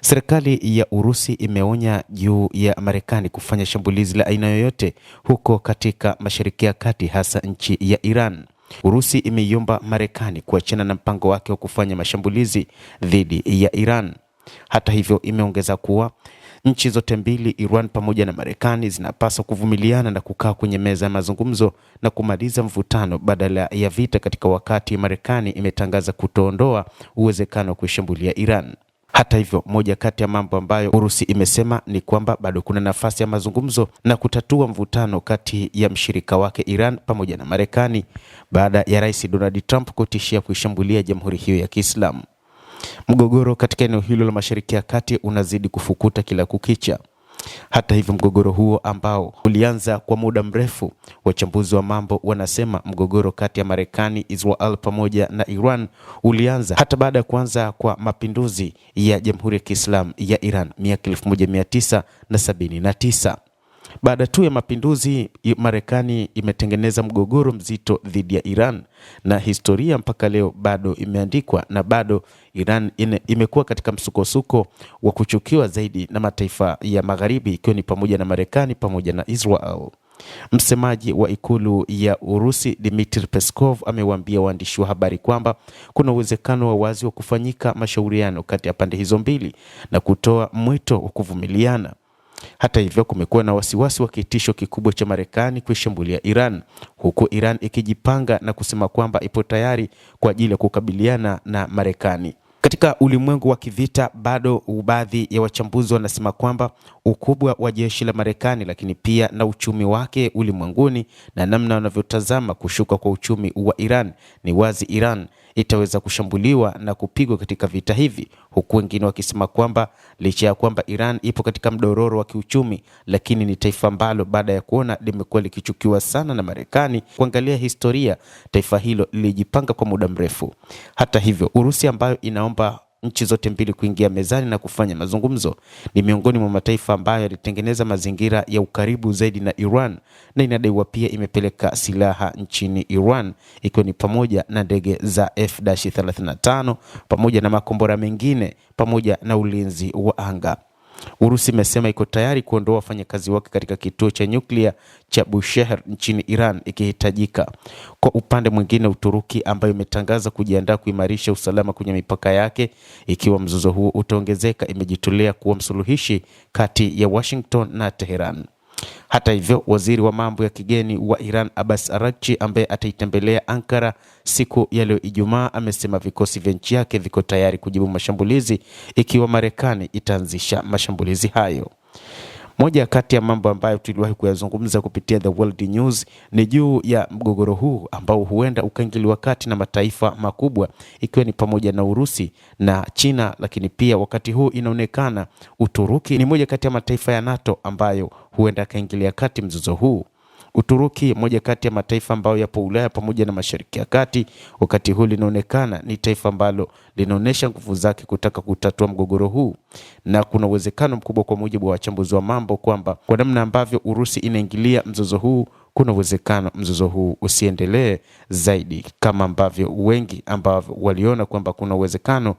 Serikali ya Urusi imeonya juu ya Marekani kufanya shambulizi la aina yoyote huko katika Mashariki ya Kati, hasa nchi ya Iran. Urusi imeiomba Marekani kuachana na mpango wake wa kufanya mashambulizi dhidi ya Iran. Hata hivyo, imeongeza kuwa nchi zote mbili, Iran pamoja na Marekani, zinapaswa kuvumiliana na kukaa kwenye meza ya mazungumzo na kumaliza mvutano badala ya vita, katika wakati Marekani imetangaza kutoondoa uwezekano wa kushambulia Iran. Hata hivyo, moja kati ya mambo ambayo Urusi imesema ni kwamba bado kuna nafasi ya mazungumzo na kutatua mvutano kati ya mshirika wake Iran pamoja na Marekani, baada ya Rais Donald Trump kutishia kuishambulia jamhuri hiyo ya Kiislamu. Mgogoro katika eneo hilo la Mashariki ya Kati unazidi kufukuta kila kukicha. Hata hivyo, mgogoro huo ambao ulianza kwa muda mrefu, wachambuzi wa mambo wanasema mgogoro kati ya Marekani, Israel pamoja na Iran ulianza hata baada ya kuanza kwa mapinduzi ya Jamhuri ya Kiislamu ya Iran miaka 1979. Baada tu ya mapinduzi, Marekani imetengeneza mgogoro mzito dhidi ya Iran, na historia mpaka leo bado imeandikwa, na bado Iran imekuwa katika msukosuko wa kuchukiwa zaidi na mataifa ya Magharibi, ikiwa ni pamoja na Marekani pamoja na Israel. Msemaji wa ikulu ya Urusi Dmitry Peskov amewaambia waandishi wa habari kwamba kuna uwezekano wa wazi wa kufanyika mashauriano kati ya pande hizo mbili na kutoa mwito wa kuvumiliana. Hata hivyo, kumekuwa na wasiwasi wa kitisho kikubwa cha Marekani kuishambulia Iran, huku Iran ikijipanga na kusema kwamba ipo tayari kwa ajili ya kukabiliana na Marekani. Katika ulimwengu wa kivita, bado baadhi ya wachambuzi wanasema kwamba ukubwa wa jeshi la Marekani, lakini pia na uchumi wake ulimwenguni na namna wanavyotazama kushuka kwa uchumi wa Iran, ni wazi Iran itaweza kushambuliwa na kupigwa katika vita hivi, huku wengine wakisema kwamba licha ya kwamba Iran ipo katika mdororo wa kiuchumi, lakini ni taifa ambalo baada ya kuona limekuwa likichukiwa sana na Marekani, kuangalia historia, taifa hilo lilijipanga kwa muda mrefu. Hata hivyo, Urusi ambayo inaomba nchi zote mbili kuingia mezani na kufanya mazungumzo, ni miongoni mwa mataifa ambayo yalitengeneza mazingira ya ukaribu zaidi na Iran, na inadaiwa pia imepeleka silaha nchini Iran, ikiwa ni pamoja na ndege za F-35 pamoja na makombora mengine pamoja na ulinzi wa anga. Urusi imesema iko tayari kuondoa wafanyakazi wake katika kituo cha nyuklia cha Bushehr nchini Iran ikihitajika. Kwa upande mwingine, Uturuki ambayo imetangaza kujiandaa kuimarisha usalama kwenye mipaka yake ikiwa mzozo huo utaongezeka, imejitolea kuwa msuluhishi kati ya Washington na Tehran. Hata hivyo, waziri wa mambo ya kigeni wa Iran Abbas Araghchi, ambaye ataitembelea Ankara siku ya leo Ijumaa, amesema vikosi vya nchi yake viko tayari kujibu mashambulizi ikiwa Marekani itaanzisha mashambulizi hayo. Moja kati ya mambo ambayo tuliwahi kuyazungumza kupitia The World News ni juu ya mgogoro huu ambao huenda ukaingiliwa kati na mataifa makubwa, ikiwa ni pamoja na Urusi na China, lakini pia wakati huu inaonekana Uturuki ni moja kati ya mataifa ya NATO ambayo huenda kaingilia kati mzozo huu. Uturuki, moja kati ya mataifa ambayo yapo Ulaya pamoja na Mashariki ya Kati, wakati huu linaonekana ni taifa ambalo linaonesha nguvu zake kutaka kutatua mgogoro huu, na kuna uwezekano mkubwa, kwa mujibu wa wachambuzi wa mambo, kwamba kwa namna ambavyo Urusi inaingilia mzozo huu, kuna uwezekano mzozo huu usiendelee zaidi, kama ambavyo wengi ambao waliona kwamba kuna uwezekano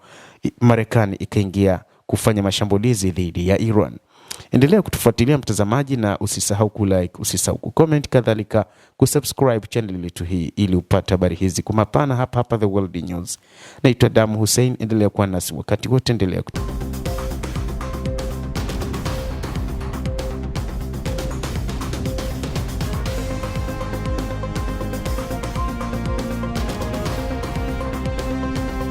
Marekani ikaingia kufanya mashambulizi dhidi ya Iran. Endelea kutufuatilia mtazamaji, na usisahau kulike, usisahau kucomment, kadhalika kusubscribe channel yetu hii ili upate habari hizi kwa mapana hapa The World News. Naitwa Damu Hussein, endelea kuwa nasi wakati wote, endelea